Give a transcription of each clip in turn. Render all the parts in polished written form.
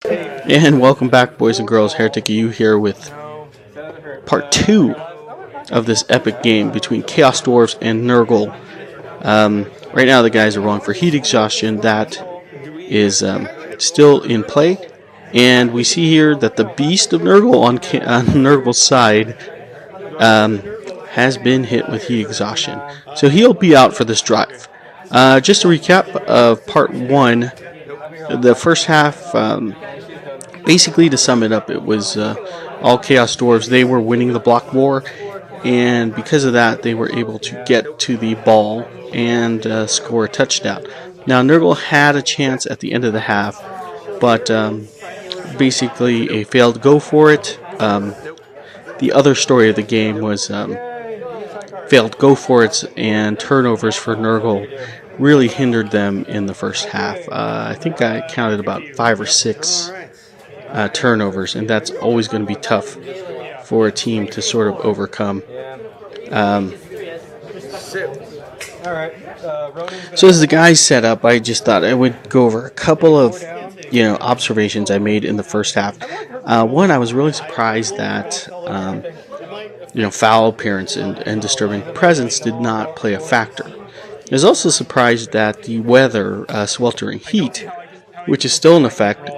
And welcome back, boys and girls. Heretic U here with part 2 of this epic game between Chaos Dwarfs and Nurgle. Right now the guys are rolling for heat exhaustion. That is still in play. And we see here that the beast of Nurgle on Nurgle's side has been hit with heat exhaustion. So he'll be out for this drive. Just a recap of part 1. The first half, basically to sum it up, it was all Chaos Dwarves. They were winning the block war, and because of that, they were able to get to the ball and score a touchdown. Now, Nurgle had a chance at the end of the half, but basically a failed go for it. The other story of the game was failed go for it and turnovers for Nurgle really hindered them in the first half. I think I counted about 5 or 6 turnovers, and that's always going to be tough for a team to sort of overcome. So as the guys set up, I just thought I would go over a couple of observations I made in the first half. One, I was really surprised that foul appearance and disturbing presence did not play a factor. I was also surprised that the weather, sweltering heat, which is still in effect,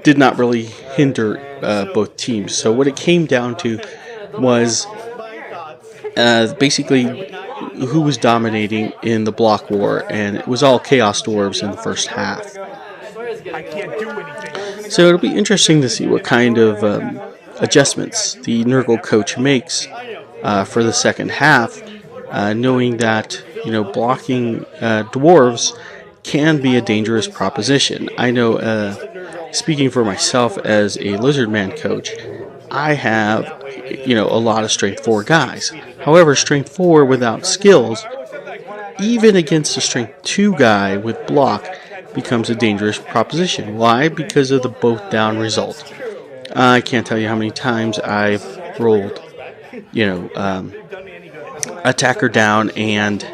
did not really hinder both teams. So what it came down to was basically who was dominating in the block war, and it was all Chaos Dwarves in the first half. So it'll be interesting to see what kind of adjustments the Nurgle coach makes for the second half, knowing that blocking dwarves can be a dangerous proposition. I know, speaking for myself as a Lizardman coach, I have a lot of Strength 4 guys. However, Strength 4 without skills, even against a Strength 2 guy with block, becomes a dangerous proposition. Why? Because of the both down result. I can't tell you how many times I've rolled attacker down and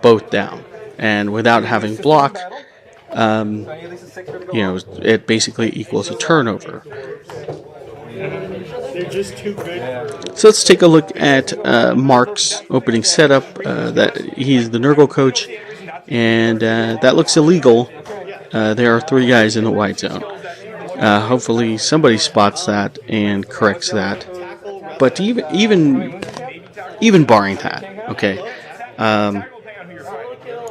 both down, and without having block, it basically equals a turnover. So let's take a look at Mark's opening setup. That he's the Nurgle coach, and that looks illegal. There are 3 guys in the wide zone. Hopefully somebody spots that and corrects that. But even barring that, okay,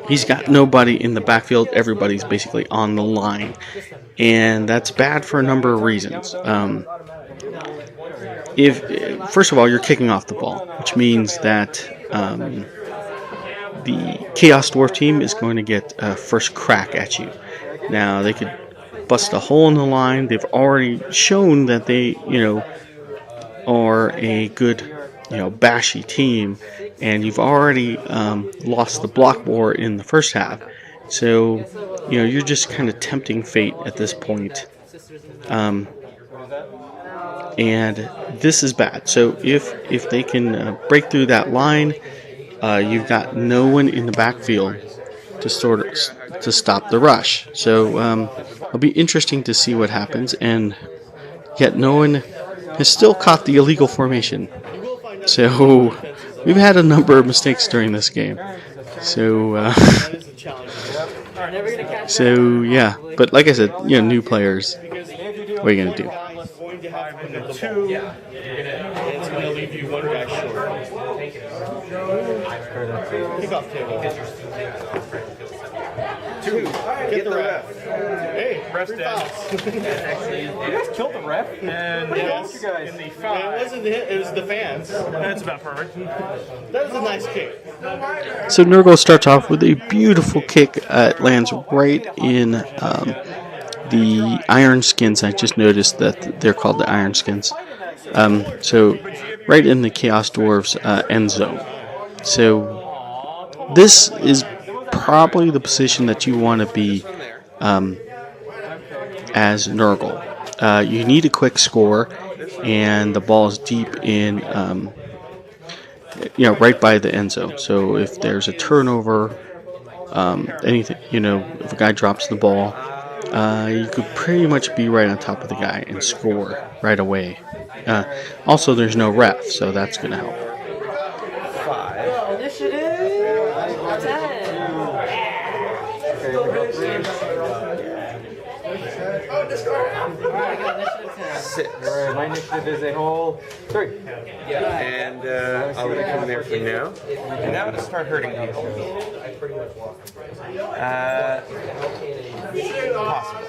he's got nobody in the backfield. Everybody's basically on the line, and that's bad for a number of reasons. If first of all, you're kicking off the ball, which means that the Chaos Dwarf team is going to get a first crack at you. Now, they could bust a hole in the line. They've already shown that they, are a good, bashy team, and you've already lost the block war in the first half. So, you're just kind of tempting fate at this point. And this is bad. So if they can break through that line, you've got no one in the backfield to stop the rush. So it'll be interesting to see what happens. And yet no one has still caught the illegal formation. So we've had a number of mistakes during this game. So yeah. But like I said, new players. What are you gonna do? 2, it's going to leave you 1 guy short. Kickoff table. 2, get the ref. Hey, ref's dead. You guys killed the ref? And yes, you guys. In the 5. It wasn't hit, it was the fans. That's about perfect. That was a nice kick. So Nurgle starts off with a beautiful kick. It lands right in the iron skins. I just noticed that they're called the iron skins. So right in the Chaos Dwarves end zone. So this is probably the position that you want to be as Nurgle. You need a quick score, and the ball is deep in, right by the end zone. So if there's a turnover, anything, if a guy drops the ball, you could pretty much be right on top of the guy and score right away. Also, there's no ref, so that's going to help. 5. Initiative 10. I got initiative 10. 6. Alright, my initiative is a whole 3. And I'll let it come there for now. And now I'm going to start hurting people. Possible.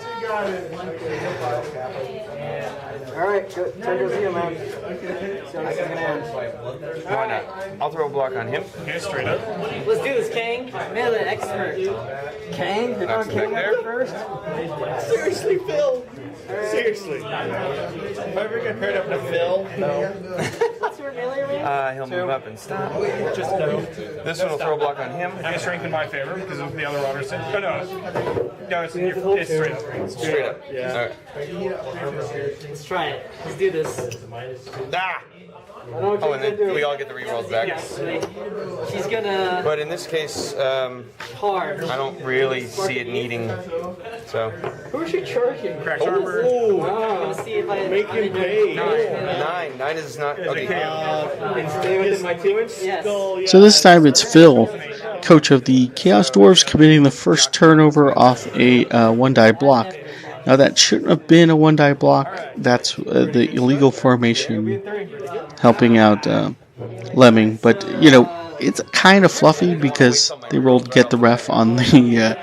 Alright, good. Turn goes you, man. See how this is gonna end. Why not? I'll throw a block on him. Okay, straight up. Let's do this, Kang. Melee expert. Kang? You're Knocks going him back Kang there. first? Seriously, Phil. Seriously. If I ever get paired up with Phil, no. What's your melee range? He'll move up and stop. Just no. This one will throw a block on him. I have strength in my favor because of the other Robertson. Oh, no. No, it's straight up. Straight up. Yeah. Alright. Let's try it. Let's do this. Ah! I know what Oh, you're and gonna then do. we all get the rerolls back. She's gonna But in this case, hard. I don't really see it needing. So, Who is she charging? Cracks armor. I'm gonna see if I Make him pay. 9. 9 is not. Okay. And stay within my 2 inch? Yes. So this time it's Phil, coach of the Chaos Dwarfs, committing the first turnover off a 1-die block. Now that shouldn't have been a 1-die block. That's the illegal formation helping out Lemming. But, you know, it's kind of fluffy because they rolled get the ref on the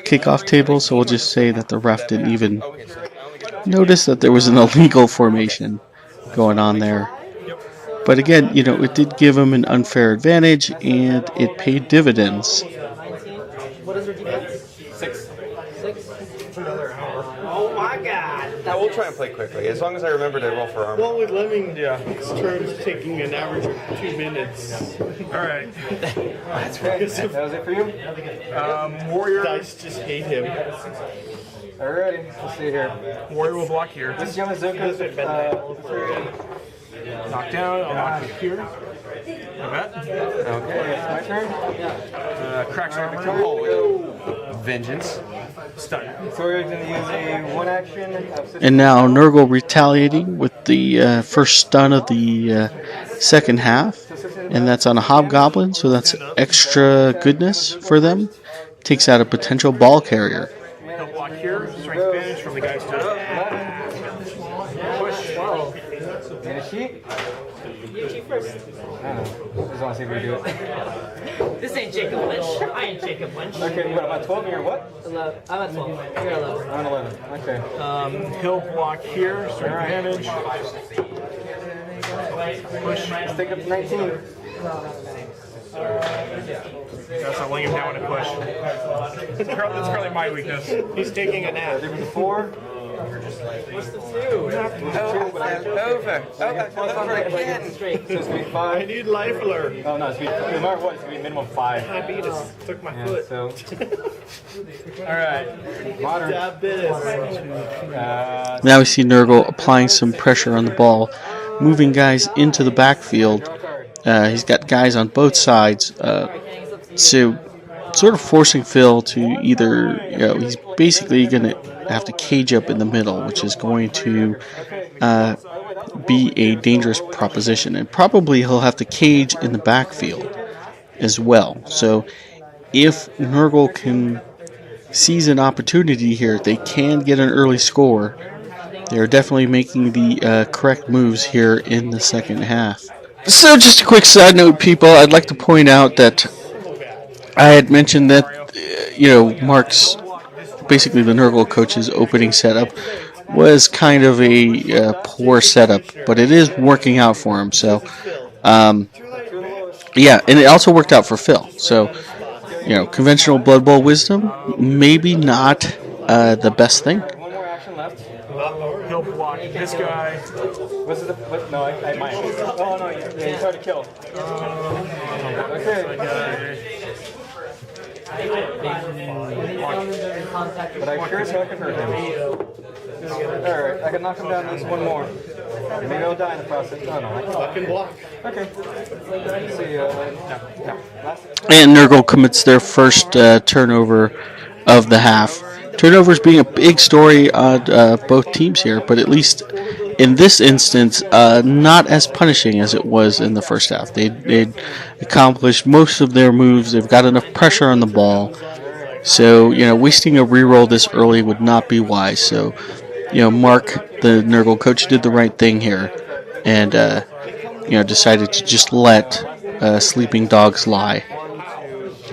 kickoff table. So we'll just say that the ref didn't even notice that there was an illegal formation going on there. But again, you know, it did give him an unfair advantage and it paid dividends. 19. What is her defense? 6. 6. Oh my god. We'll try and play quickly, as long as I remember to roll for armor. Well, with Lemming, its turns taking an average of 2 minutes. Alright. That was it for you? Warrior. Dice just hate him. Alrighty, let's see here. Warrior will block here. This Yamazuka's Knock down. I'll knock you here. Like that. Okay. it's my turn. Cracks armor. Oh, vengeance. Stun. So we're going to use a 1 action. And now Nurgle retaliating with the first stun of the second half. And that's on a Hobgoblin, so that's extra goodness for them. Takes out a potential ball carrier. He'll block here. Strength advantage from the guy who stood up. Push. And a sheet. You first. I don't know. Just want to see if we do it. This ain't Jacob Lynch. I ain't Jacob Lynch. Okay, what about 12 and you're what? 11. I'm at 12. You're 11. I'm 11. Okay. He'll block here. Strength advantage. Push. Let's take it up to 19. That's not laying him down and push. That's currently my weakness. He's taking a nap. Give it a 4. What's the 2? Over again. Straight. So it's going to be I 5. need life alert. Oh no, it's going to be, no matter what, it's going to be minimum 5. I beat us. Took my Yeah, foot. so, Alright. modern. Diabetes. Now we see Nurgle applying some pressure on the ball, moving guys into the backfield. He's got guys on both sides, so sort of forcing Phil to either, you know, he's basically going to have to cage up in the middle, which is going to be a dangerous proposition. And probably he'll have to cage in the backfield as well. So if Nurgle can seize an opportunity here, they can get an early score. They're definitely making the correct moves here in the second half. So just a quick side note, people, I'd like to point out that I had mentioned that, you know, Mark's, basically the Nurgle coach's opening setup was kind of a poor setup, but it is working out for him. So, yeah, and it also worked out for Phil. So, you know, conventional Blood Bowl wisdom, maybe not the best thing. 1 more action left. He'll block this guy. What's it? What? No, I might. Oh no, you tried to kill. Okay. But I sure as hell can hurt him. Alright, I can knock him down at least 1 more. Maybe I'll die in the process. Oh no. Fucking block. Okay. Let's see, no. Last. And Nurgle commits their first turnover of the half. turnovers being a big story on both teams here, but at least in this instance, not as punishing as it was in the first half. They'd accomplished most of their moves. They've got enough pressure on the ball. So, wasting a reroll this early would not be wise. So, Mark, the Nurgle coach, did the right thing here and, decided to just let sleeping dogs lie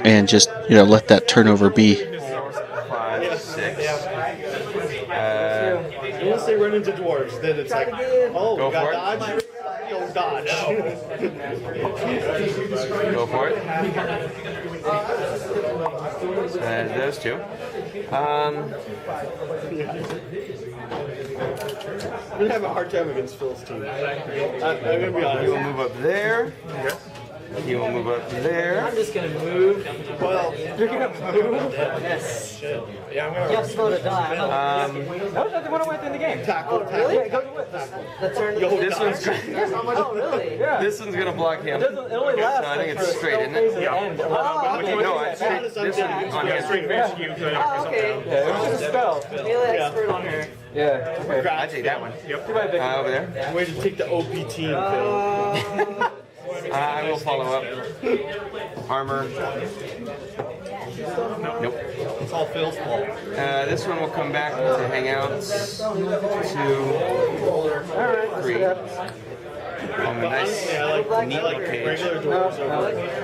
and just, let that turnover be. 5, 6. Once they run into dwarves, then it's like, oh, Go we got for it. dodge? Don't dodge. Go for it. Those two. I'm gonna have a hard time against Phil's team. I'm gonna be honest. You will move up there. You will move up there. I'm just gonna move. Well, You're gonna move? Yes. yeah, I'm You gonna have slow to die. That was the one I went in the game. tackle. Really? The turn. This one's Oh, really? this one's gonna block him. It only So lasts I think it's straight, isn't it? Oh, okay. No, it's straight. This one on him. Oh, okay. Yeah, it was just a spell. Melee expert on her. Yeah. Okay. I take that one. Too bad they Over there. Way to take the OP team, Phil. I will follow up. Armor. Nope. It's all Phil's fault. This one will come back to hang out. 2, 3. Nice, Yeah, I neat like little cage. regular dwarves over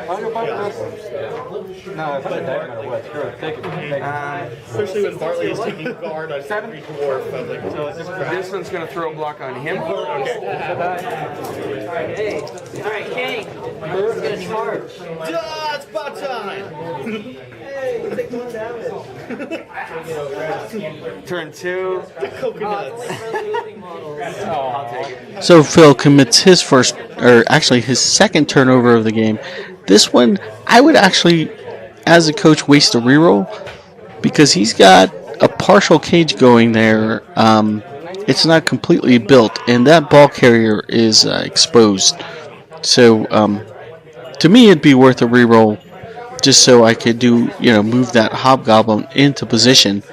I'm gonna buy this. No, if I did that, no matter what. Screw it. Take it. Take it. Especially when Bartley is taking guard on every dwarf. I'm like, oh, this is crap. This one's gonna throw a block on him. Hey. Alright, King. Who's gonna charge? Ah, it's about time! Turn 2. Coconuts. I'll take it. So Phil commits his first, or actually his second turnover of the game. This one, I would actually, as a coach, waste a reroll because he's got a partial cage going there. It's not completely built, and that ball carrier is exposed. So to me, it'd be worth a reroll just so I could move that hobgoblin into position.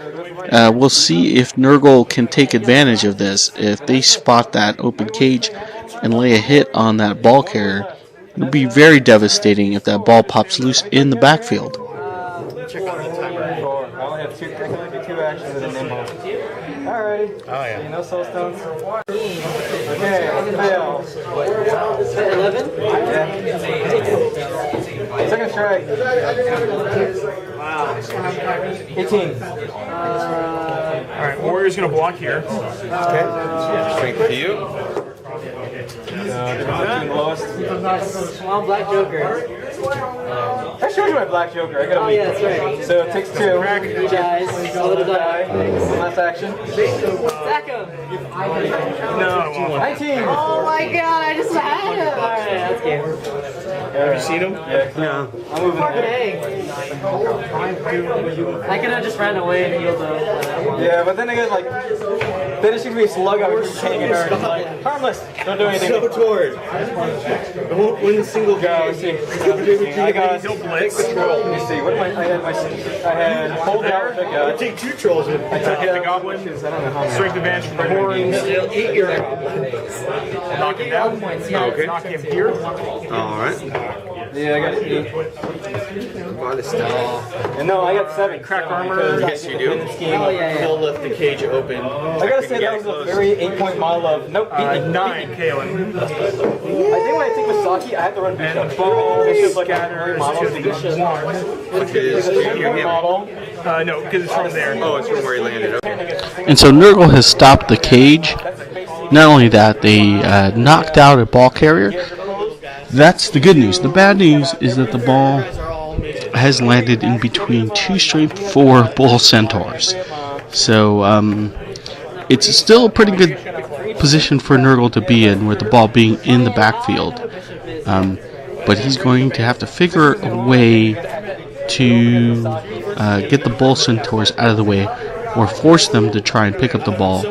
We'll see if Nurgle can take advantage of this. If they spot that open cage and lay a hit on that ball carrier, it would be very devastating if that ball pops loose in the backfield. Check out the timer. I only have 2. I can only do 2 actions in a nimble. Alrighty. Oh, yeah. You know soul stones? Okay, fail. 11? Yeah. Second strike. Wow. 18. Alright, Warrior's gonna block here. Strength to you. Doing the lowest. Yes. Well, Black Joker. I showed you my black joker. I got a Oh, weak. yeah, that's right. So it takes 2. You guys. A little die. One last action. Stack him. No, I won't. 19. Oh my god, I just had him. Alright, that's game. Have you seen him? Yeah. I'm moving. Dang. I could have just ran away and healed them. Yeah, but then again, like, finishing me a slug, I was just hitting it hard. Like, harmless. Don't do anything. So toward. I won't win a single Go, game. let's see. I got. He'll blitz. Let me see. What am I? I had hold there. I would take 2 trolls with me. I took Hit the goblin. I don't know how many. Strength advantage from the horns. They'll eat your goblins. Knock him down. Points, yeah. Okay. Knock him here. Alright. Yeah, I got 8. And no, I got 7. Crack armor. Yes, you do. Oh, yeah, yeah. Phil left the cage open. I gotta say, that was a very 8-point model of. Nope, beat me. 9, Kalen. I think when I take Misaki, I have to run Bishop. And the ball Bishop's like a scatters model. to the 1. Which is One him. model. No, because it's from there. Oh, it's from where he landed. Okay. And so Nurgle has stopped the cage. Not only that, they knocked out a ball carrier. That's the good news. The bad news is that the ball has landed in between 2 strength 4 bull centaurs. So it's still a pretty good position for Nurgle to be in, with the ball being in the backfield. But he's going to have to figure a way to get the bull centaurs out of the way, or force them to try and pick up the ball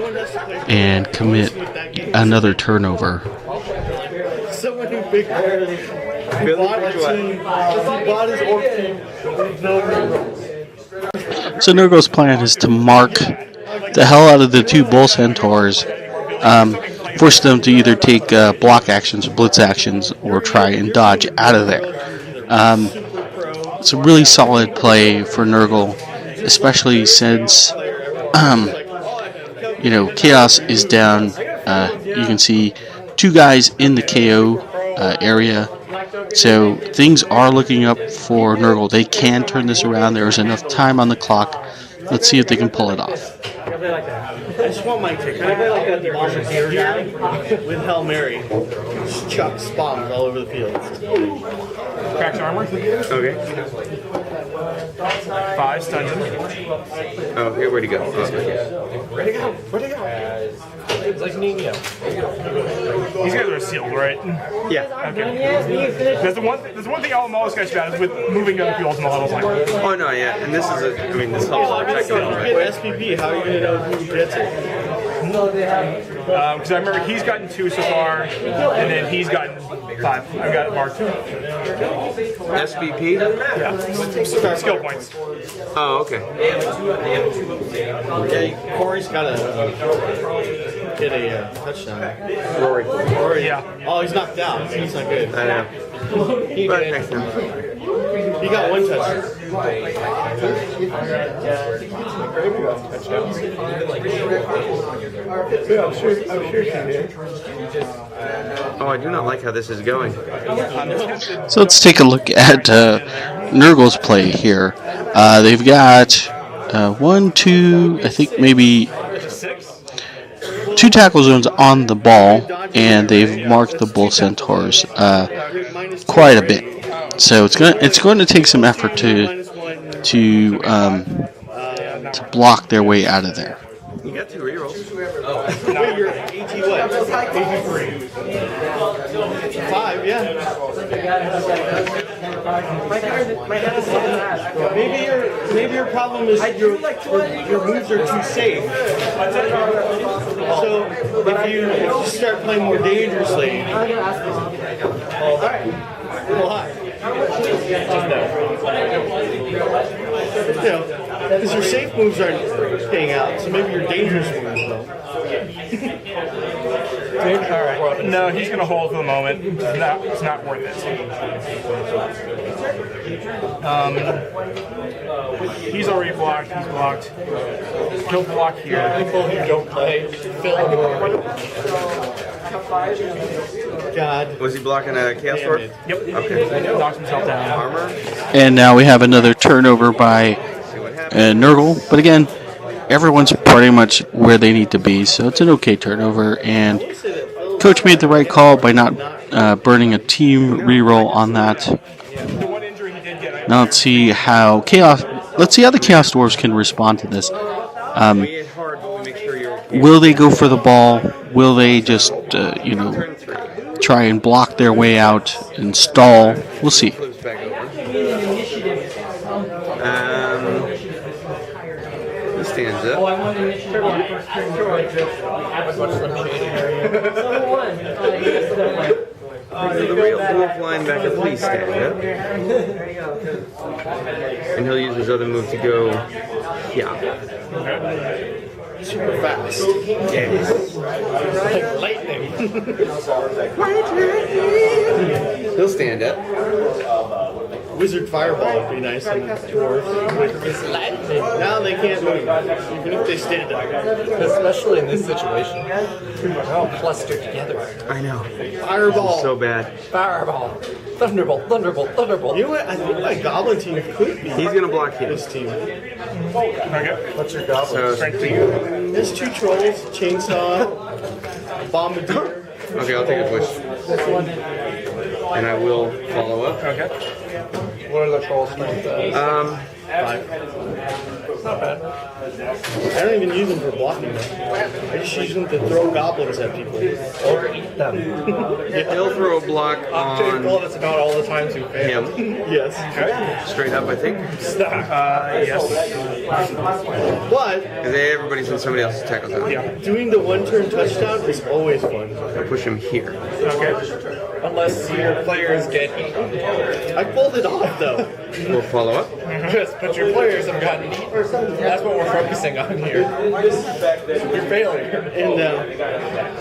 and commit another turnover. Someone who big bought a team. He bought his orc team with no rerolls. So Nurgle's plan is to mark the hell out of the two bull centaurs, force them to either take block actions, blitz actions, or try and dodge out of there. It's a really solid play for Nurgle, especially since Chaos is down. You can see two guys in the KO area. So things are looking up for Nurgle. They can turn this around. There's enough time on the clock. Let's see if they can pull it off. I just want my ticket. Can I play like that bomb here with Hail Mary? Just chucks bombs all over the field. Cracks armor. Okay. 5 stun him. Oh, here, where'd he go? Where'd he go? Where'd he go? It's like Nino. These guys are sealed, right? Yeah. Okay. There's the one thing I'm always sketched about is with moving other people's models like that. Oh, no, yeah. And this is this helps protect it all, You right? get SPP, how are you going to know who gets it? Because I remember he's gotten 2 so far, and then he's gotten 5. I've got Mark 2. SBP? Yeah. Skill points. Oh, okay. Yeah, Corey's got to get a touchdown. Rory. Yeah. Oh, he's knocked out. He's not good. I know. But next time. He got 1 touchdown. Oh, I do not like how this is going. So let's take a look at Nurgle's play here. They've got 1, 2, I think maybe 2 tackle zones on the ball, and they've marked the bull centaurs quite a bit. So it's going to take some effort to block their way out of there. You got 2 rerolls. Wait, you're 80 what? 83. 5, yeah. Maybe your problem is your moves are too safe. So if you start playing more dangerously, why? Because your safe moves aren't paying out, so maybe your dangerous moves will. Alright. No, he's going to hold for the moment. It's not worth it. He's already blocked. He's blocked. He'll block here. People who don't play Phil. God. Was he blocking a Chaos Dwarf? Yep. Okay. Knocks himself down. Armor. And now we have another turnover by See what happens. Nurgle. But again, everyone's pretty much where they need to be, so it's an okay turnover. And Coach made the right call by not burning a team reroll on that. The one injury he did get. Now let's see how the Chaos Dwarves can respond to this. We hit hard, but we make sure you're okay. Will they go for the ball? Will they just Turn 3. try and block their way out and stall? We'll see. Flips back over. He stands up. The real dwarf linebacker, please stand up. And he'll use his other move to go. Yeah. Super fast. Yes. Like lightning. He'll stand up. Wizard Fireball would be nice on the dwarf. It's lightning. Now they can't move, even if they stayed up. Especially in this situation. We're all clustered together. I know. Fireball. So bad. Fireball. Thunderbolt, thunderbolt, thunderbolt. You know what? I think my goblin team could be He's gonna block him. this team. Okay. What's your goblin? So Strength to you. There's 2 trolls, chainsaw, bombardier. okay, I'll take a push. And I will follow up. Okay. What are the troll strength? 5. It's not bad. I don't even use them for blocking them. I just use them to throw goblins at people. Or eat them. He'll throw a block on That's about all the times you fail. him. Yes. Straight up, I think. Yes. But Everybody's in somebody else's tackle zone. Yeah. doing the 1-turn touchdown is always fun. I push him here. Okay. Unless your players get eaten. I pulled it off though. We'll follow up. But your players have gotten eaten. That's what we're focusing on here. You're failing. And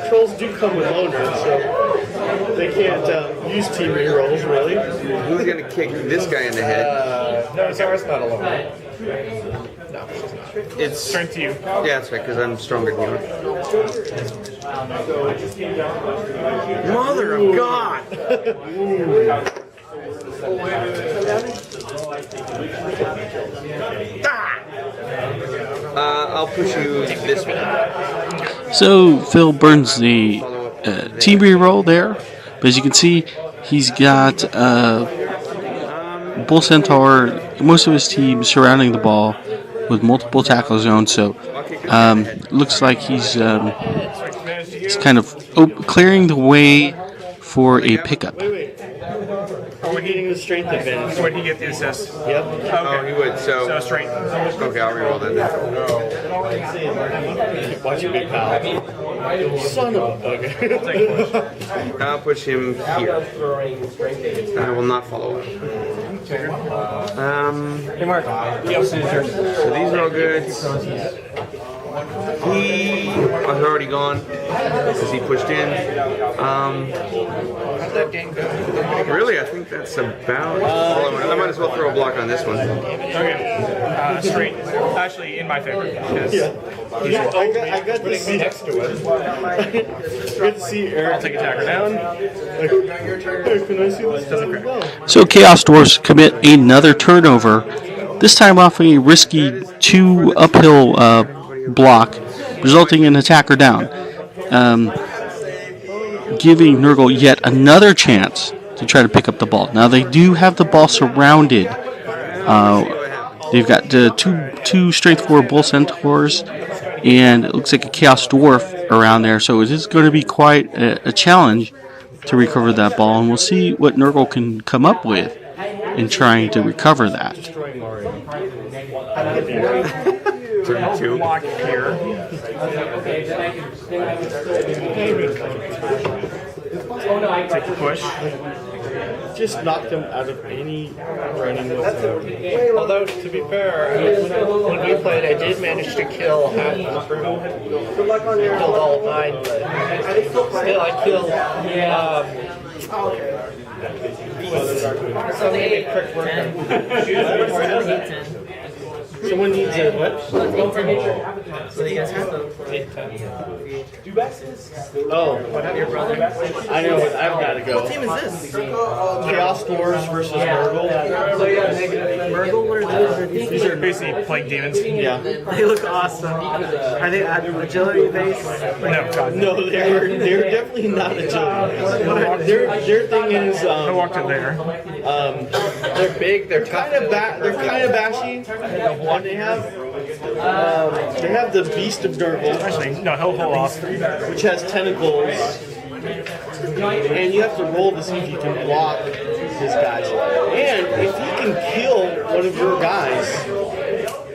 trolls do come with loners, so they can't use team rerolls really. Who's going to kick this guy in the head? No, Sarah's not alone. No, she's not. It's Strength to you. Yeah, that's right, because I'm stronger than you. Mother of God! I'll push you this way. So Phil burns the team reroll there, but as you can see, he's got Bull Centaur, most of his team surrounding the ball with multiple tackle zones. So looks like he's kind of clearing the way for a pickup. Wait. We're getting the strength advantage. Would he get the assist? Yep. Okay. Oh, he would, So strength. Okay, I'll reroll that then. Watch your big pal. Son of a bugger. I'll push him here. I will not follow up. Hey, Mark. So these are all good. He was already gone because he pushed in. How'd that game go? Really, I think that's about all I want. I might as well throw a block on this one. Okay. Strength. Actually, in my favor. Because I got to see Next to it. Good to see Eric. I'll take attacker down. Hey, can I see this? Doesn't go. So Chaos Dwarfs commit another turnover, this time off a risky 2 uphill block, resulting in attacker down, giving Nurgle yet another chance to try to pick up the ball. Now they do have the ball surrounded. They've got two strength 4 Bull Centaurs, and it looks like a Chaos Dwarf around there. So it is going to be quite a challenge to recover that ball, and we'll see what Nurgle can come up with in trying to recover that. I'll block here. Take the push. Just knocked him out of any running. Although, to be fair, when we played, I did manage to kill half the crew. Good luck on your killed all 9, but still, I killed. So they made quick work on. Someone needs a what? So you guys have them. Oh, What have your brother? I know. I've got to go. What team is this? Chaos Dwarves versus Nurgle. Nurgle, what are those? These are basically plague demons. Yeah. They look awesome. Are they agility based? No, God. No, they're definitely not agility. Their thing is I walked in there. They're big, they're tough. they're kind of bashy. And they have the Beast of Nurgle, Actually, no, he'll hold off. which has tentacles, and you have to roll to see if you can block his guys. And if he can kill one of your guys,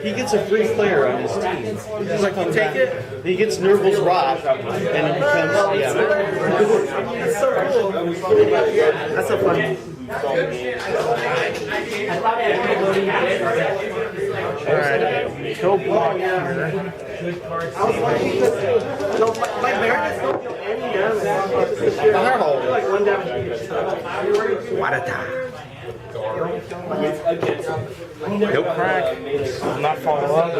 he gets a free player on his team. He's like, take it. He gets Nurgle's Rock, and it becomes That's so cool. That's so funny. Alright, he'll block here. My Baronets don't deal any damage. Like 1 damage each time. He'll crack. Not follow up. I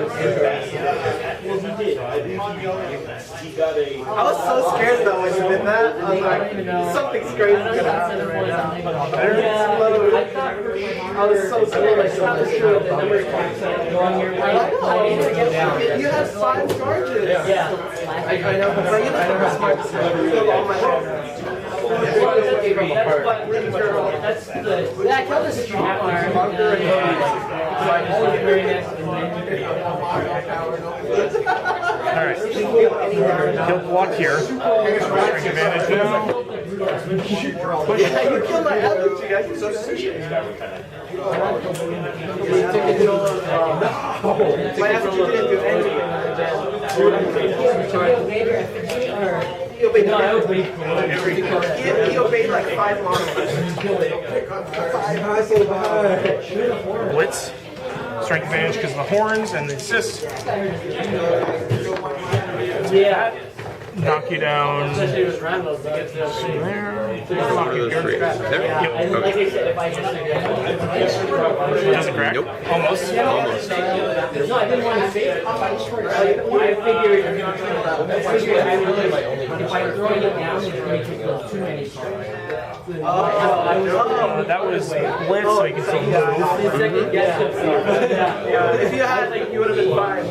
was so scared though when you did that. I was like, something's crazy gonna happen right now. I was so scared. Like, not sure the number of points on your right. You have 5 charges. Yeah. I know, but you know how smart this is. All my That's good. Yeah, I killed this Alright. He'll block here. Take advantage now. Yeah, you killed my allergy. I can so see it. My allergy didn't do anything. He obeyed like 5 monsters. Blitz. strength advantage because of the horns and the assist. Yeah. Knock you down. Especially with Randall's, it gets There. One of those three. There? Yeah, and like Okay. I said, if I just Doesn't crack? Nope. Almost. Almost. no, I didn't want to say it. I figured if I'm throwing it down, it's going to take those too many cards. That was blitz, so you can still move. If you had, like, you would have been fine.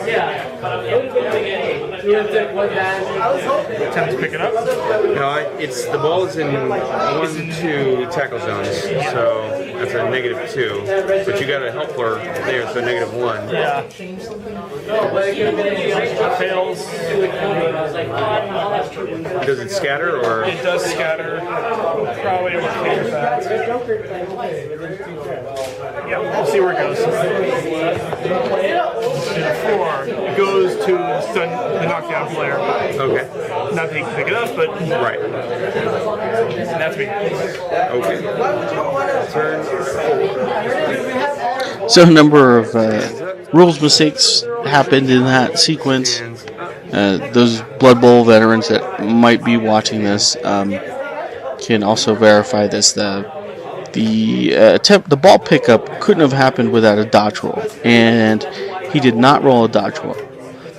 Yeah. It would have been like, hey, you would have took one bad. Attempt to pick it up. No, it's the ball is in 1-2 tackle zones, so that's a -2. But you got a helper there, so -1. Yeah. Fails. Does it scatter or? It does scatter. Probably okay with that. Yeah, we'll see where it goes. 4. It goes to the knockdown player. Okay. Not that he can pick it up, but Right. that's me. Okay. Turn 4. So a number of rules mistakes happened in that sequence. Those Blood Bowl veterans that might be watching this can also verify this. The ball pickup couldn't have happened without a dodge roll, and he did not roll a dodge roll.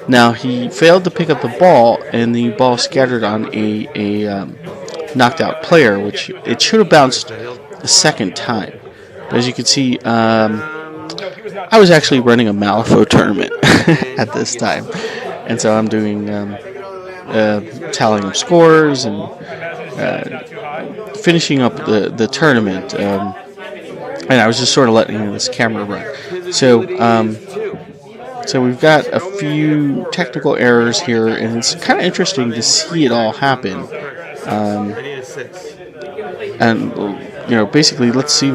Now he failed to pick up the ball, and the ball scattered on a knocked out player, which it should have bounced a second time. But as you can see, I was actually running a Malifaux tournament at this time, and so I'm doing tallying of scores and finishing up the tournament. And I was just sort of letting this camera run. So we've got a few technical errors here, and it's kind of interesting to see it all happen. And basically, let's see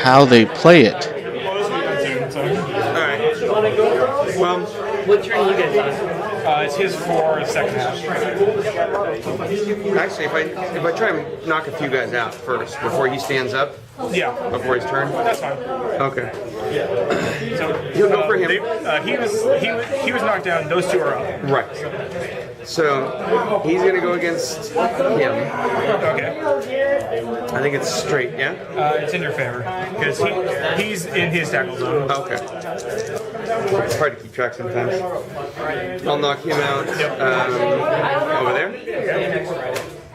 how they play it. Well, What turn are you guys on? It's his for the second half. actually, if I try and knock a few guys out first before he stands up, Yeah, before his turn. that's fine. Okay. So You'll go for him. He was knocked down. Those two are up. Right. So he's gonna go against him. Okay. I think it's straight. Yeah. It's in your favor because he's in his tackle zone. Okay. It's hard to keep track sometimes. I'll knock him out over there.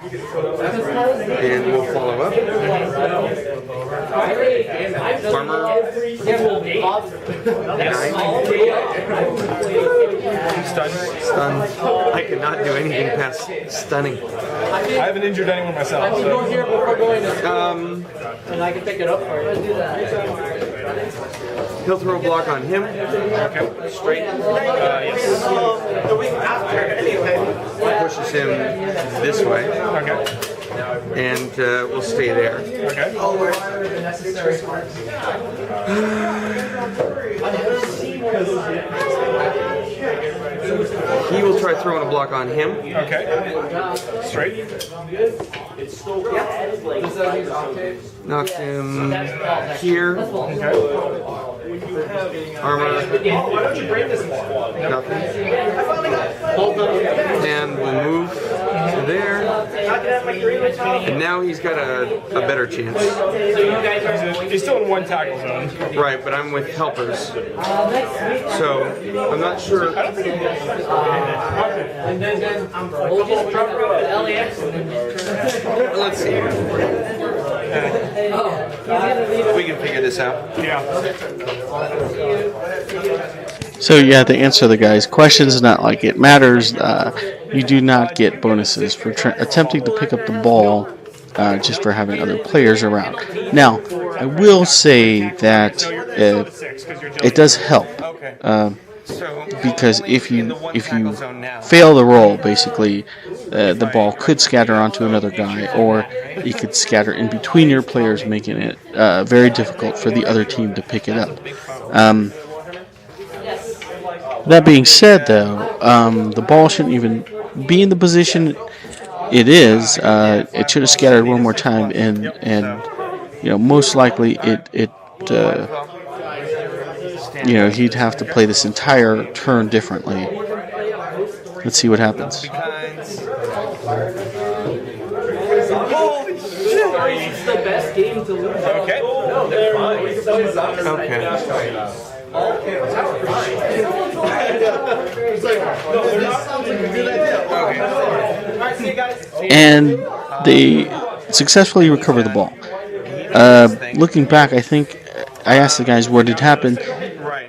And we'll follow up. Farmer. 9. Stunned. I cannot do anything past stunning. I haven't injured anyone myself. Go So. here before going to and I can pick it up for you. Let's do that. He'll throw a block on him. Okay. Straight. Yes. The week after, anyway. Pushes him this way. Okay. And we'll stay there. Okay. He will try throwing a block on him. Okay. Straight. Knocks him here. Armor. Nothing. And we'll move to there. And now he's got a better chance. He's still in one tackle zone. Right, but I'm with helpers. So I'm not sure. We'll just drop it off at LAX and then Let's see. We can figure this out. Yeah. So yeah, to answer the guy's questions, not like it matters. You do not get bonuses for attempting to pick up the ball just for having other players around. Now, I will say that it does help because if you fail the roll, basically the ball could scatter onto another guy, or it could scatter in between your players, making it very difficult for the other team to pick it up. That being said, though, the ball shouldn't even be in the position it is. It should have scattered one more time, and most likely it you know, he'd have to play this entire turn differently. Let's see what happens. It's the best game to lose. Okay. No, they're fine. And they successfully recover the ball. Looking back, I think I asked the guys what had happened.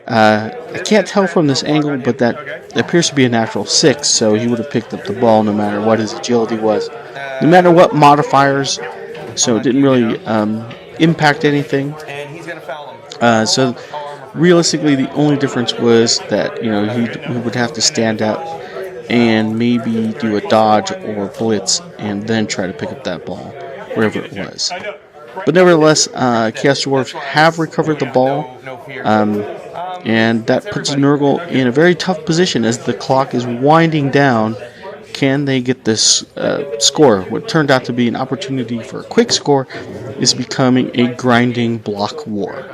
I can't tell from this angle, but that appears to be a natural 6, so he would have picked up the ball no matter what his agility was. No matter what modifiers, so it didn't really impact anything. So realistically, the only difference was that, you know, he would have to stand out and maybe do a dodge or blitz and then try to pick up that ball, wherever it was. But nevertheless, Chaos Dwarfs have recovered the ball, and that puts Nurgle in a very tough position as the clock is winding down. Can they get this score? What turned out to be an opportunity for a quick score is becoming a grinding block war.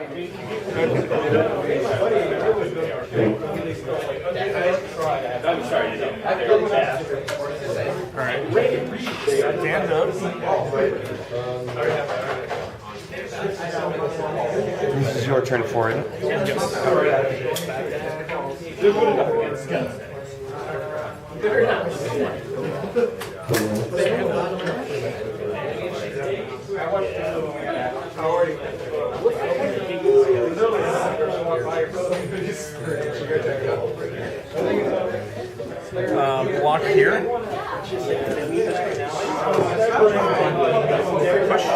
Stand up. This is your turn for it. Block here. Push.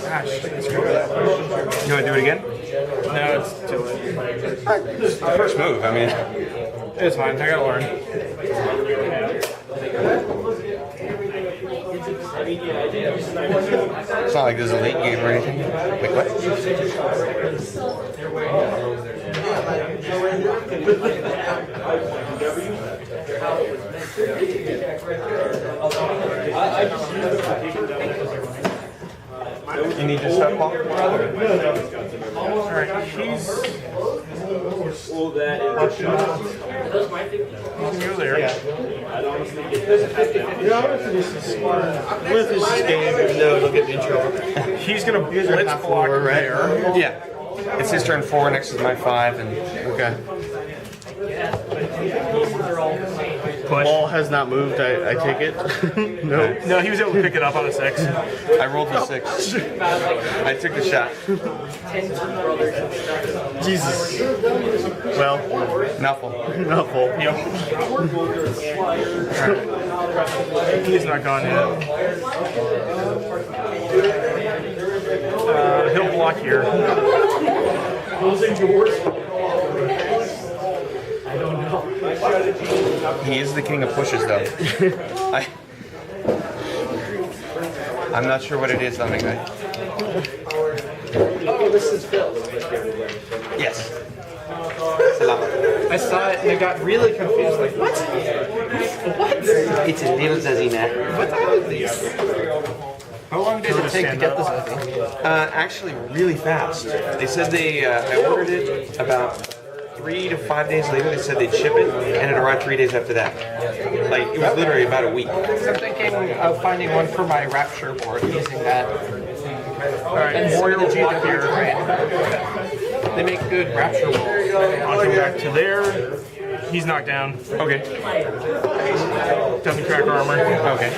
Gosh, you want to do it again? No, it's too late. It's the first move, I mean. It's fine, I gotta learn. It's not like this is a late game or anything. Wait, what? You need your step ball? Alright, he's... Go there. With his game, even though look at the intro. He's gonna blitz block right? there. Yeah. It's his turn 4, next is my 5, and Okay. Push. Ball has not moved, I take it. No. No, he was able to pick it up on a 6. I rolled a 6. I took the shot. Jesus. Well, Mouthful. mouthful. Yep. Right. He's not gone yet. He'll block here. He is the king of pushes, though. I'm not sure what it is, Lemon Guy. Oh, this is Phil. Yes. I saw it and I got really confused. Like, what? What? It's a little Zazina. What are these? How long did it take to get this thing? Actually, really fast. They said I ordered it about 3 to 5 days later. They said they'd ship it, and it arrived 3 days after that. Like, it was literally about a week. I'm thinking of finding one for my Rapture board, using that. Alright, And Warrior will Synergy block here. right? They make good Rapture walls. I'll come back to there. He's knocked down. Okay. Doesn't crack armor. Okay.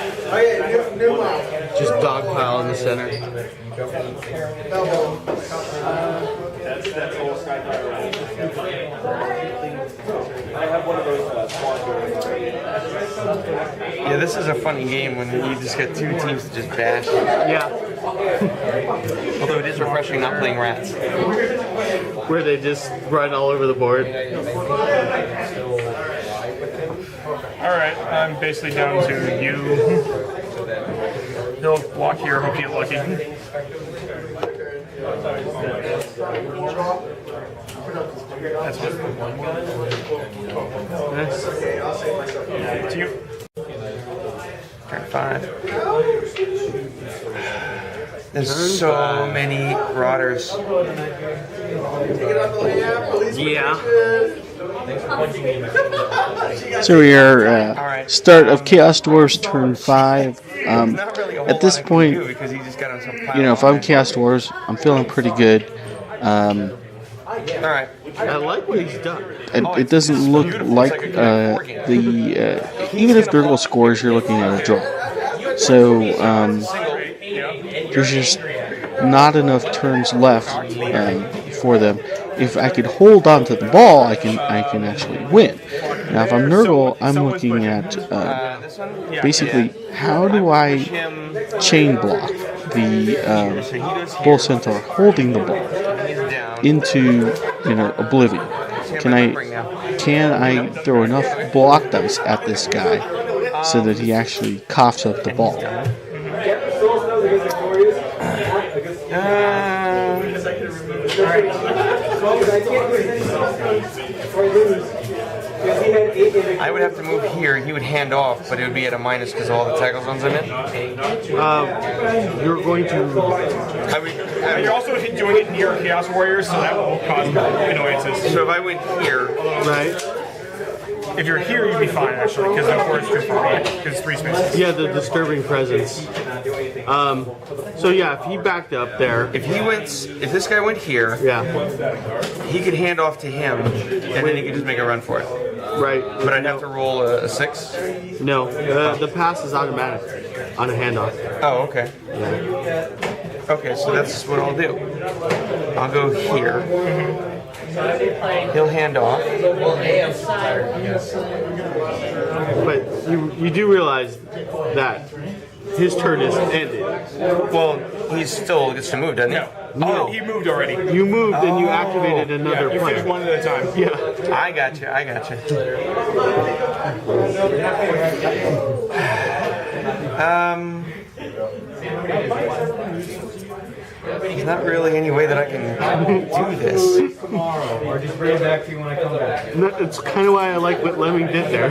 Just dog pile in the center. Yeah, this is a funny game when you just get 2 teams to just bash. Yeah. Although it is refreshing not playing rats. Where they just run all over the board. Alright, I'm basically down to you. He'll block here, hope you get lucky. That's fine. To you. Turn 5. There's so many Rotters. Yeah. So we are start of Chaos Dwarfs turn 5. Not really a whole At this lot I can point, do because he just got on some pile you know, of if I'm land. Chaos Dwarfs, I'm feeling pretty good. All right. I like what he's done. It doesn't look like even if Nurgle scores, you're looking at a draw. So there's just not enough turns left for them. If I could hold on to the ball, I can actually win. Now, if I'm Nurgle, I'm looking at This one? basically how do I chain block the Bull Centaur holding the ball He's down. into oblivion. Can I throw enough block dice at this guy so that he actually coughs up the ball? I would have to move here. He would hand off, but it would be at a minus because all the tackle zones I'm in. You're going to. And you're also doing it near Chaos Warriors, so that will cause annoyances. So if I went here, Right? If you're here, you'd be fine, actually, because the forest is too far away, because it's 3 spaces. Yeah, the disturbing presence. So yeah, if he backed up there, if this guy went here, yeah, he could hand off to him, and then he could just make a run for it. right. But I'd have to roll a 6. No, the pass is automatic on a handoff. Oh, okay. Okay, so that's what I'll do. I'll go here. He'll hand off. But you do realize that his turn is ended. Well, he still gets to move, doesn't he? Oh, he moved already. You moved and you activated another You finish plan. one at a time. Yeah. I got you. There's not really any way that I can do this. Or just bring it back to you when I come back. It's kind of why I like what Lemming did there.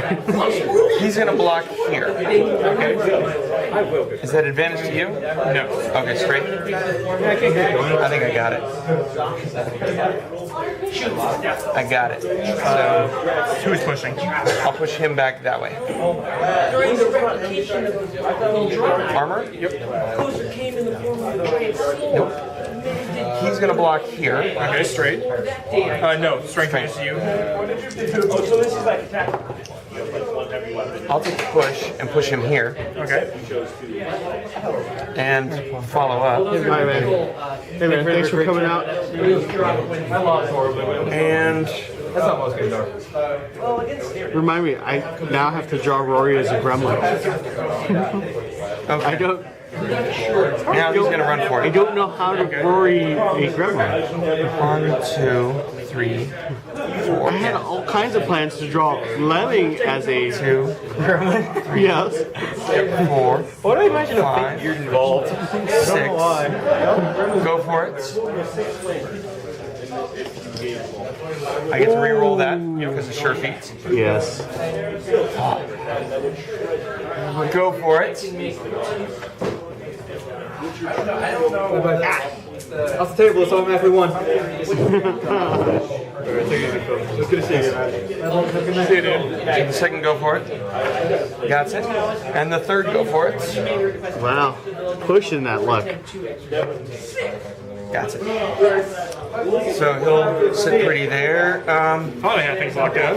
He's gonna block here. Okay. Is that advantage to you? No. Okay, straight. I think I got it. I got it. So Who's pushing? I'll push him back that way. Armor? Yep. Nope. He's gonna block here. Okay, straight. No, strength is you. I'll take the push and push him here Okay. and follow up. All right, man. Hey man, thanks for coming out. And That's not most good, though. Remind me, I now have to draw Rory as a gremlin. I don't. now he's gonna run for I it. don't know how to Rory a gremlin. 1, 2, 3, 4. I had all kinds of plans to draw Lemming as a 2, yes. 4, What do I imagine 5, you're involved? 6. Go for it. I get to re-roll that because of sure feats. Yes. Go for it. Off the table, it's automatically 1. It's good to see you. Take the second go for it. Got it. And the third go for it. Wow. Pushing that luck. Got it. So he'll sit pretty there. Oh, they had things locked down.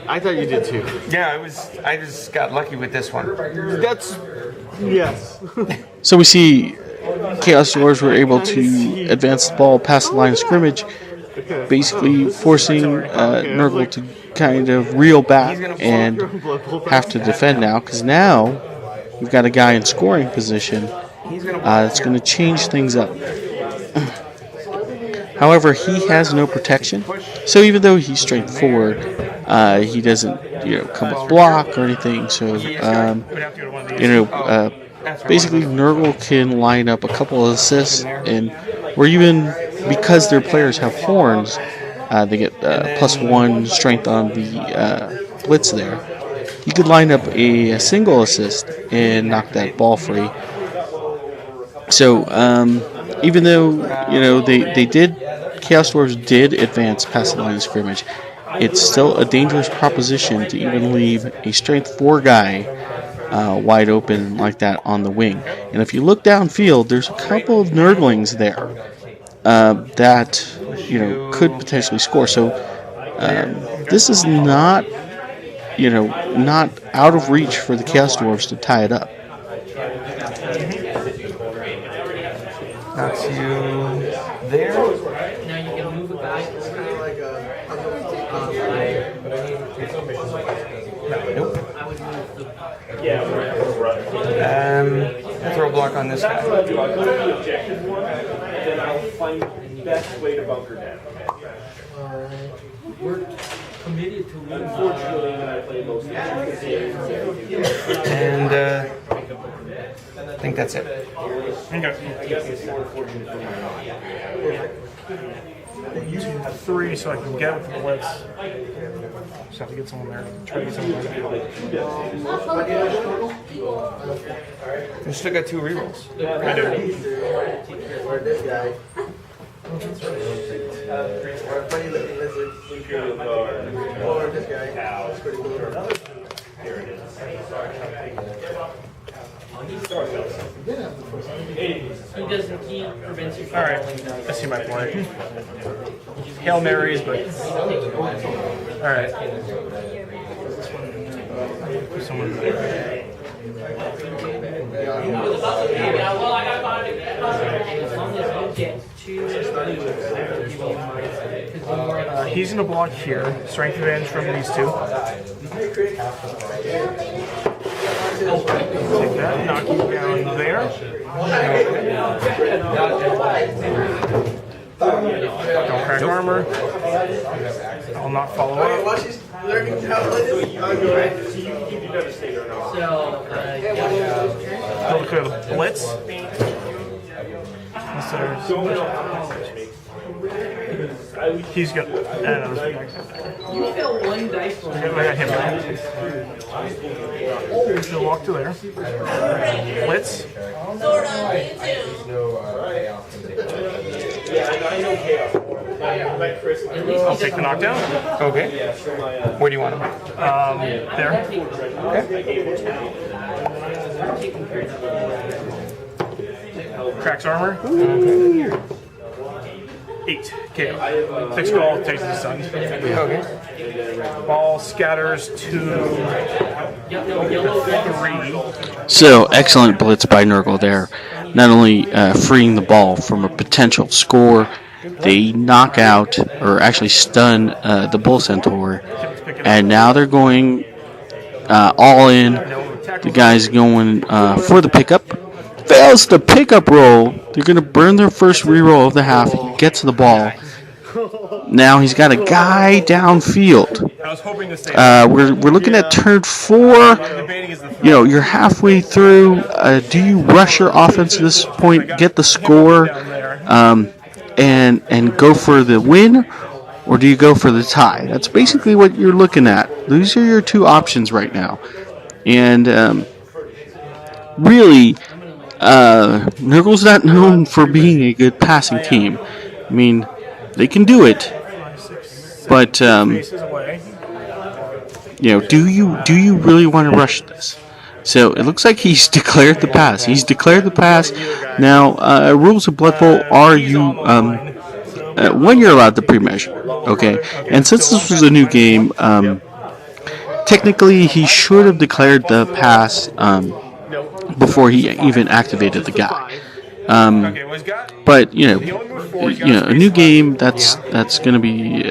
I thought you did too. Yeah, I just got lucky with this one. That's yes. So we see Chaos Dwarves were able to advance the ball past the line of scrimmage, basically forcing Nurgle to kind of reel back and have to defend now, because now we've got a guy in scoring position that's going to change things up. However, he has no protection, so even though he's strength forward, he doesn't come with block or anything. So basically Nurgle can line up a couple of assists, or even because their players have horns, they get +1 strength on the blitz there. You could line up a single assist and knock that ball free. So even though they did, Chaos Dwarfs did advance past the line of scrimmage, it's still a dangerous proposition to even leave a strength 4 guy wide open like that on the wing. And if you look downfield, there's a couple of Nurglings there that could potentially score. So this is not not out of reach for the Chaos Dwarfs to tie it up. Not you there. Now you can move a guy. It's kind of like Nope. I would move the. Throw a block on this guy. We're committed to win. And I think that's it. Okay. 2, 3, so I can get with the blitz. Just have to get someone there. Try to get someone there. You still got 2 rerolls. I do. Or this guy. Or this guy. That's pretty cool. He doesn't. He prevents you from All right. I see my point. Hail Marys, but all right. Someone. He's going to block here. Strength advantage from these 2. Take that, knock you down there. Don't crack armor. I'll not follow up. Go clear the blitz. He's got. You fill 1 dice for I got him. He'll walk to there. Blitz. I'll take the knockdown. Okay. Where do you want him? There. Cracks armor. 8. KO. Takes ball, takes the stun. Okay. Ball scatters to 3. So excellent blitz by Nurgle there. Not only freeing the ball from a potential score, they knock out or actually stun the Bull Centaur, and now they're going all in. The guy's going for the pickup. Fails the pickup roll. They're going to burn their first reroll of the half. He gets the ball. Now he's got a guy downfield. We're looking at turn 4. You're halfway through. Do you rush your offense at this point, get the score, and go for the win, or do you go for the tie? That's basically what you're looking at. These are your 2 options right now. And really, Nurgle's not known for being a good passing team. I mean, they can do it, but do you really want to rush this? So it looks like he's declared the pass. Now, rules of Blood Bowl are when you're allowed to pre-measure. Okay, and since this was a new game, technically he should have declared the pass before he even activated the guy. But a new game, that's going to be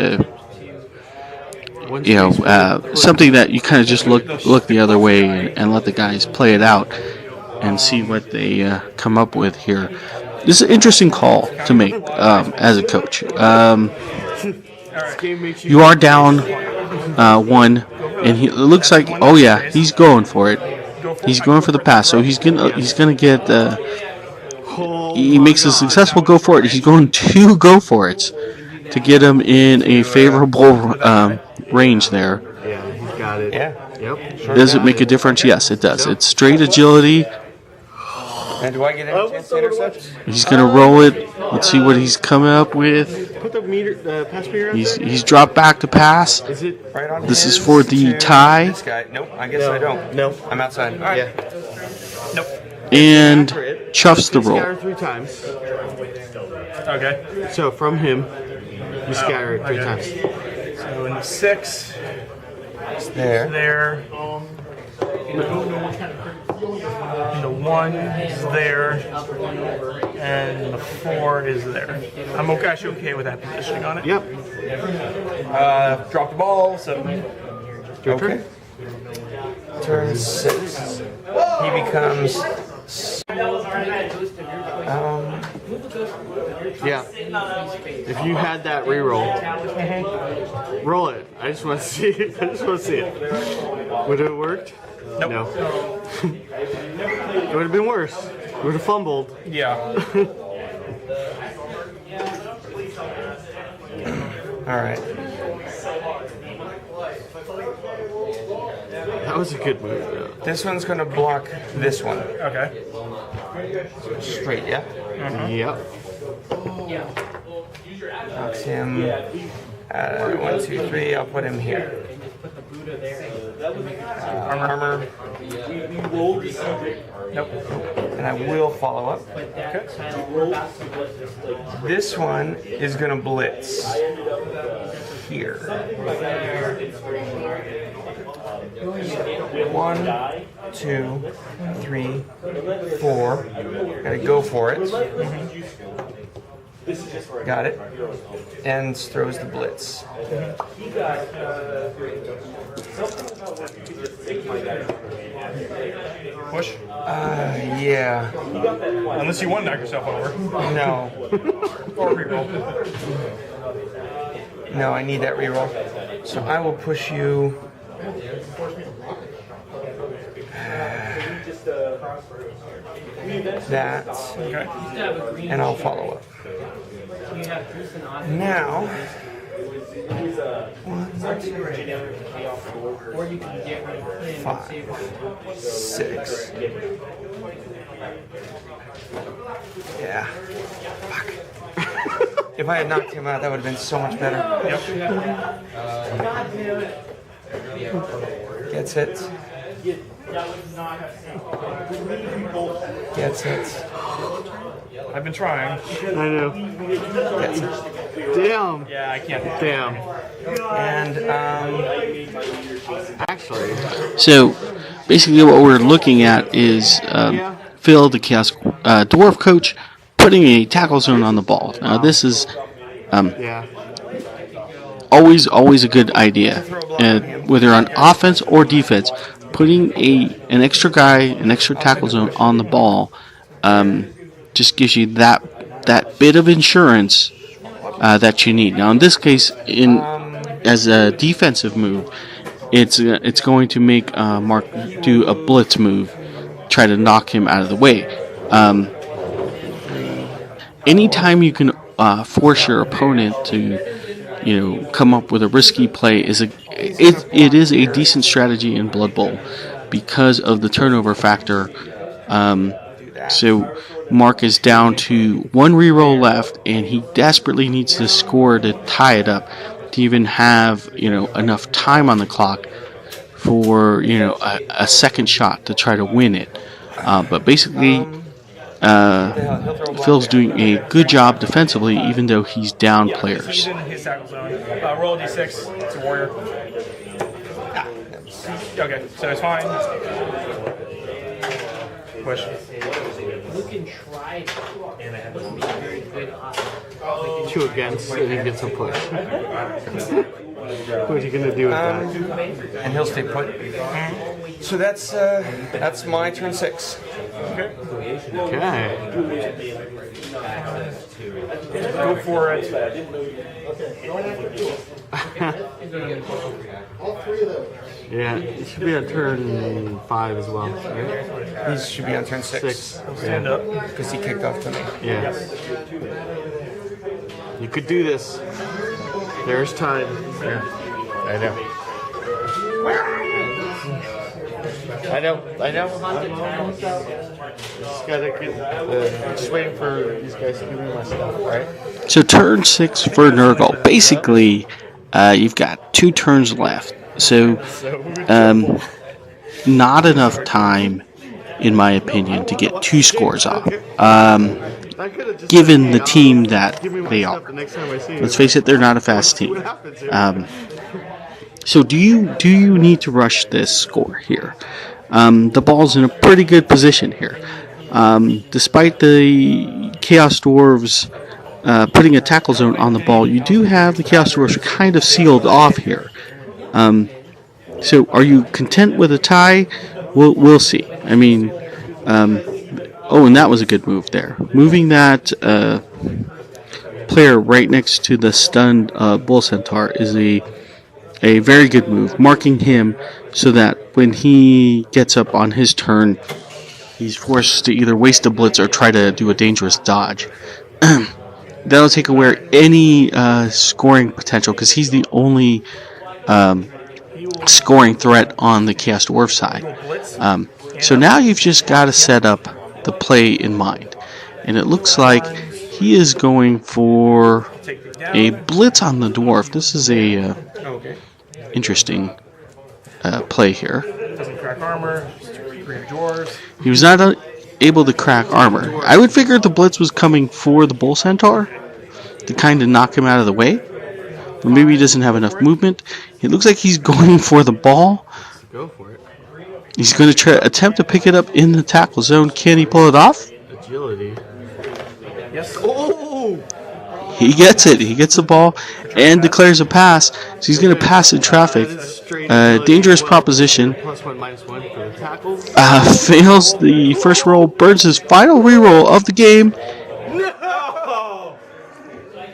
something that you kind of just look the other way and let the guys play it out and see what they come up with here. This is an interesting call to make as a coach. You are down 1, and it looks like he's going for it. He's going for the pass, so he's gonna get. He makes a successful go for it. He's going to go for it to get him in a favorable range there. Yeah, he's got it. Yeah. Yep. Does it make a difference? Yes, it does. It's straight agility. And do I get any chance to intercept? He's gonna roll it. Let's see what he's coming up with. Put the meter, the pass meter out there. He's dropped back to pass. Is it? Right on. This is his for the to tie. This guy. Nope. I guess I don't. No. I'm outside. All right. Yeah. Nope. And chuffs the roll. Scatter 3 times. Okay. So from him, you scatter it 3 okay. times. So in the 6, There. there. And the 1 is there. And the 4 is there. I'm actually okay with that positioning on it. Yep. Drop the ball, so. Okay. Turn 6. He becomes. Yeah. If you had that reroll, roll it. I just want to see it. I just want to see it. Would it have worked? Nope. No. It would have been worse. You would have fumbled. Yeah. All right. That was a good move, though. This one's gonna block this one. Okay. Straight, yeah? Yep. Knocks him. 1, 2, 3. I'll put him here. Armor. Nope. And I will follow up. Okay. This one is gonna blitz here. 1, 2, 3, 4. Gotta go for it. Got it. And throws the blitz. Push. Yeah. Unless you want to knock yourself over. No. Or reroll. No, I need that reroll. So I will push you. That. Okay. And I'll follow up. Now. 5, 6. Yeah. Fuck. If I had knocked him out, that would have been so much better. Gets it. Gets it. I've been trying. I know. Gets it. Damn. Yeah, I can't. Damn. And Actually, So basically, what we're looking at is Phil, the Chaos Dwarf coach, putting a tackle zone on the ball. Now, this is yeah. always a good idea, whether on offense or defense. Putting an extra guy, an extra tackle zone on the ball, just gives you that bit of insurance that you need. Now, in this case, as a defensive move, it's going to make Mark do a blitz move, try to knock him out of the way. Anytime you can force your opponent to, come up with a risky play, it is a decent strategy in Blood Bowl because of the turnover factor. So Mark is down to 1 reroll left, and he desperately needs to score to tie it up to even have enough time on the clock for a second shot to try to win it. But basically, Phil's doing a good job defensively, even though he's down players. He's in his tackle zone. Roll a d6. It's a warrior. Okay, so it's fine. Push. You can try and be very good offense. 2 against, and he gets a push. What are you gonna do with that? and he'll stay put. So that's my turn 6. Okay. Go for it. Yeah, it should be on turn 5 as well. Right? He should be on turn 6. Stand up. Because he kicked off to me. Yeah. You could do this. There's time. I know. I know. I'm almost out. Just waiting for these guys to give me my stuff, alright? So turn 6 for Nurgle. Basically, you've got 2 turns left. So, not enough time, in my opinion, to get 2 scores off. Given the team that they are. Let's face it, they're not a fast team. So do you need to rush this score here? The ball's in a pretty good position here. Despite the Chaos Dwarves putting a tackle zone on the ball, you do have the Chaos Dwarves kind of sealed off here. So are you content with a tie? We'll see. I mean, oh, and that was a good move there. Moving that player right next to the stunned Bull Centaur is a very good move, marking him so that when he gets up on his turn, he's forced to either waste a blitz or try to do a dangerous dodge. That'll take away any scoring potential because he's the only scoring threat on the Chaos Dwarf side. So now you've just got to set up the play in mind. And it looks like he is going for a blitz on the Dwarf. This is a interesting play here. Doesn't crack armor. Dwarves. He was not able to crack armor. I would figure the blitz was coming for the Bull Centaur to kind of knock him out of the way. Or maybe he doesn't have enough movement. It looks like he's going for the ball. Go for it. He's going to attempt to pick it up in the tackle zone. Can he pull it off? Agility. Yes. Oh! He gets it. He gets the ball and declares a pass. So he's going to pass in traffic. Dangerous proposition. +1, -1 for the tackles. Fails the first roll. Burns his final reroll of the game. No!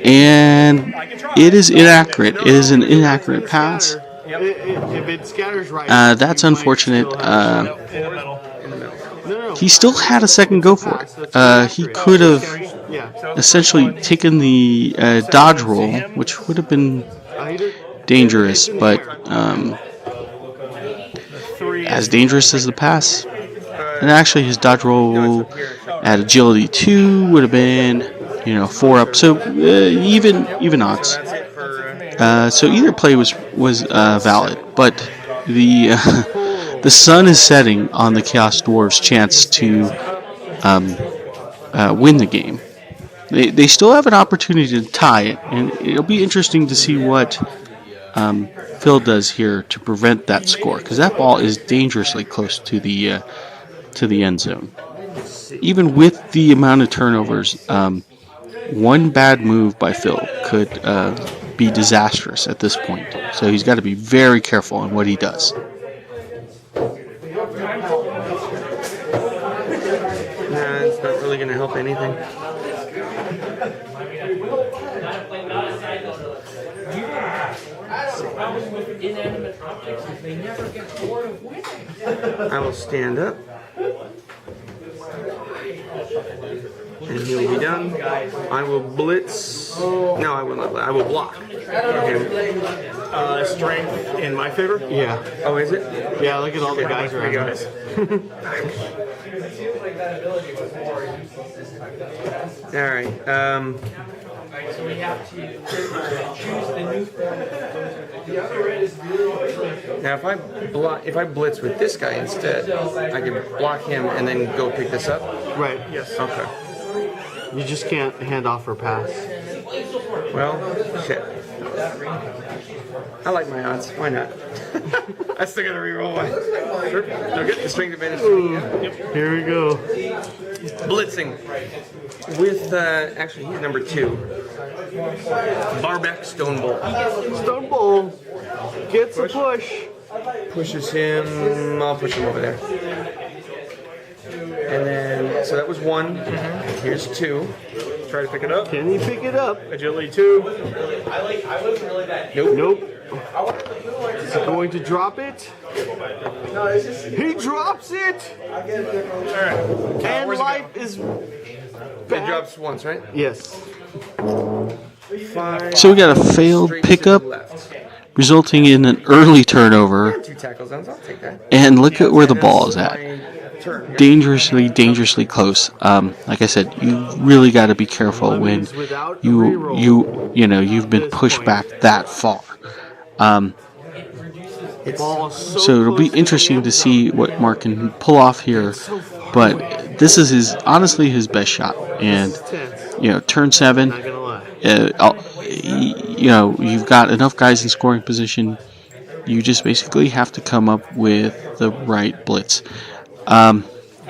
And it is inaccurate. It is an inaccurate pass. If it scatters right, That's unfortunate. In the middle. no. He still had a second go for it. He could have essentially taken the dodge roll, which would have been dangerous, but as dangerous as the pass. And actually, his dodge roll at agility 2 would have been, 4 up. So even odds. So either play was valid, but the sun is setting on the Chaos Dwarves' chance to win the game. They still have an opportunity to tie it, and it'll be interesting to see what Phil does here to prevent that score, because that ball is dangerously close to the end zone. Even with the amount of turnovers, one bad move by Phil could be disastrous at this point. So he's got to be very careful in what he does. Nah, it's not really going to help anything. I will stand up. And he will be done. I will blitz. No, I will not. I will block him. Strength in my favor. Yeah. Oh, is it? Yeah, look at all the guys around guys. All right. So we have to choose the new form. The other red is really Now, if I blitz with this guy instead, I can block him and then go pick this up. Right. Yes. Okay. You just can't hand off or pass. Well, shit. I like my odds. Why not? I still gotta reroll one. Sure. They'll get the strength advantage. Here we go. Blitzing with actually he's number 2. Barbeck Stone Bull. Stone Bull gets a push. Pushes him. I'll push him over there. And then so that was 1. Here's 2. Try to pick it up. Can he pick it up? Agility 2. Nope. Is he going to drop it? He drops it! Alright. And Where's it life is It back. drops once, right? Yes. 5. So we got a failed Straight to pickup. the left. resulting in an early turnover. 2 tackle zones, I'll take that. And look at where the ball is at. Dangerously close. Like I said, you really got to be careful when you've been pushed back that far. So it'll be interesting to see what Mark can pull off here. But this is honestly his best shot. And turn 7. You've got enough guys in scoring position. You just basically have to come up with the right blitz.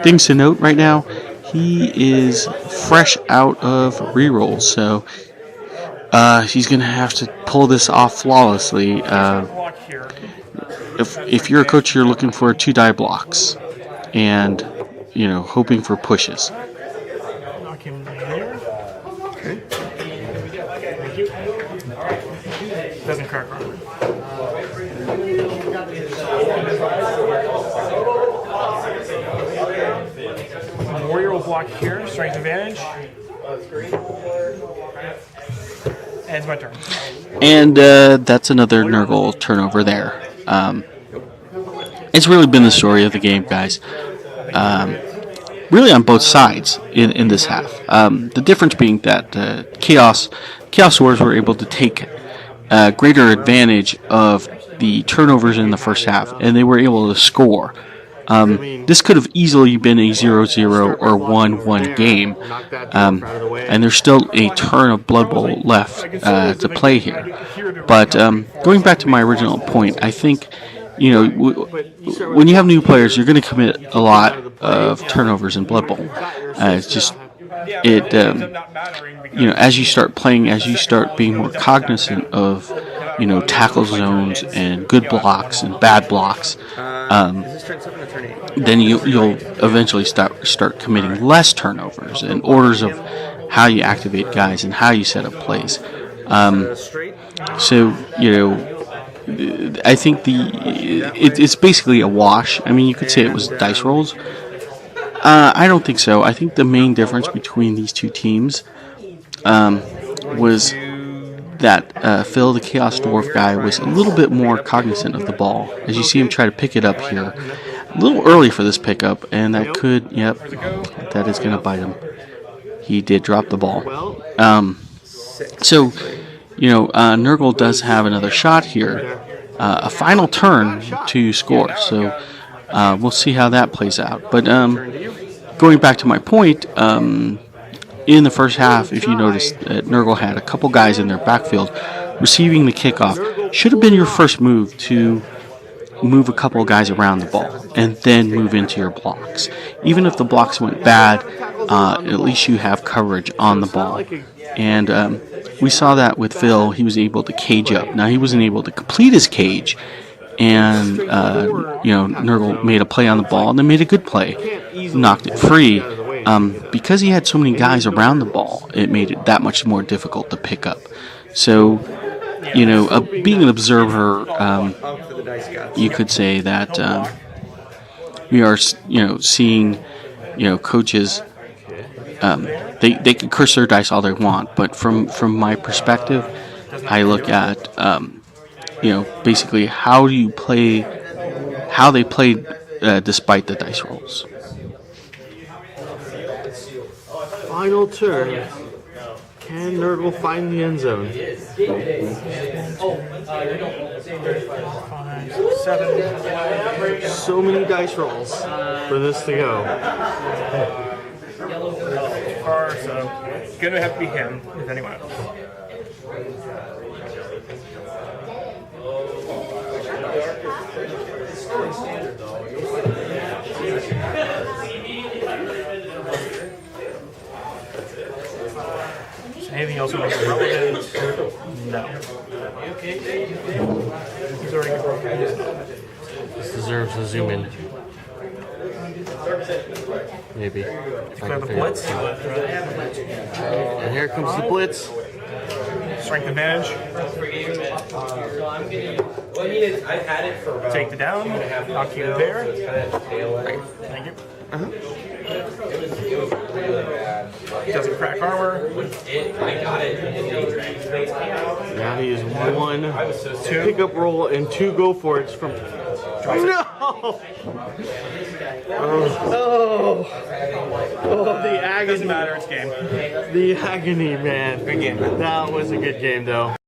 Things to note right now, he is fresh out of rerolls, so he's going to have to pull this off flawlessly. If you're a coach, you're looking for 2 die blocks and, hoping for pushes. Knock him here. Okay. Thank you. Doesn't crack on. Warrior will block here, strength advantage. And it's my turn. And that's another Nurgle turnover there. It's really been the story of the game, guys. Really on both sides in this half. The difference being that Chaos Dwarfs were able to take greater advantage of the turnovers in the first half, and they were able to score. This could have easily been a 0-0 or 1-1 game, and there's still a turn of Blood Bowl left to play here. But going back to my original point, I think when you have new players, you're going to commit a lot of turnovers in Blood Bowl. It's just as you start playing, as you start being more cognizant of tackle zones and good blocks and bad blocks, then you'll eventually start committing less turnovers and orders of how you activate guys and how you set up plays. I think it's basically a wash. I mean, you could say it was dice rolls. I don't think so. I think the main difference between these two teams was that Phil, the Chaos Dwarf guy, was a little bit more cognizant of the ball. As you see him try to pick it up here. A little early for this pickup, and that could, that is going to bite him. He did drop the ball. Nurgle does have another shot here. A final turn to score, so we'll see how that plays out. But going back to my point, in the first half, if you noticed, Nurgle had a couple guys in their backfield receiving the kickoff. Should have been your first move to move a couple of guys around the ball and then move into your blocks. Even if the blocks went bad, at least you have coverage on the ball. And we saw that with Phil. He was able to cage up. Now, he wasn't able to complete his cage, and Nurgle made a play on the ball and then made a good play, knocked it free. Because he had so many guys around the ball, it made it that much more difficult to pick up. So, being an observer, you could say that we are, seeing, coaches. They can curse their dice all they want, but from my perspective, I look at basically how they played despite the dice rolls. Final turn. Can Nurgle find the end zone? 5, 7. So many dice rolls for this to go. Far, so it's gonna have to be him, if anyone else. Is anything else would make it relevant? No. He's already broken. This deserves a zoom in. Maybe. If I have a blitz. And here comes the blitz. Strength advantage. Take the down. Knock you there. Thank you. Doesn't crack armor. Now he is 1 pickup roll and 2 go for it from. No! Oh, the agony. Doesn't matter, it's game. The agony, man. Good game. That was a good game, though.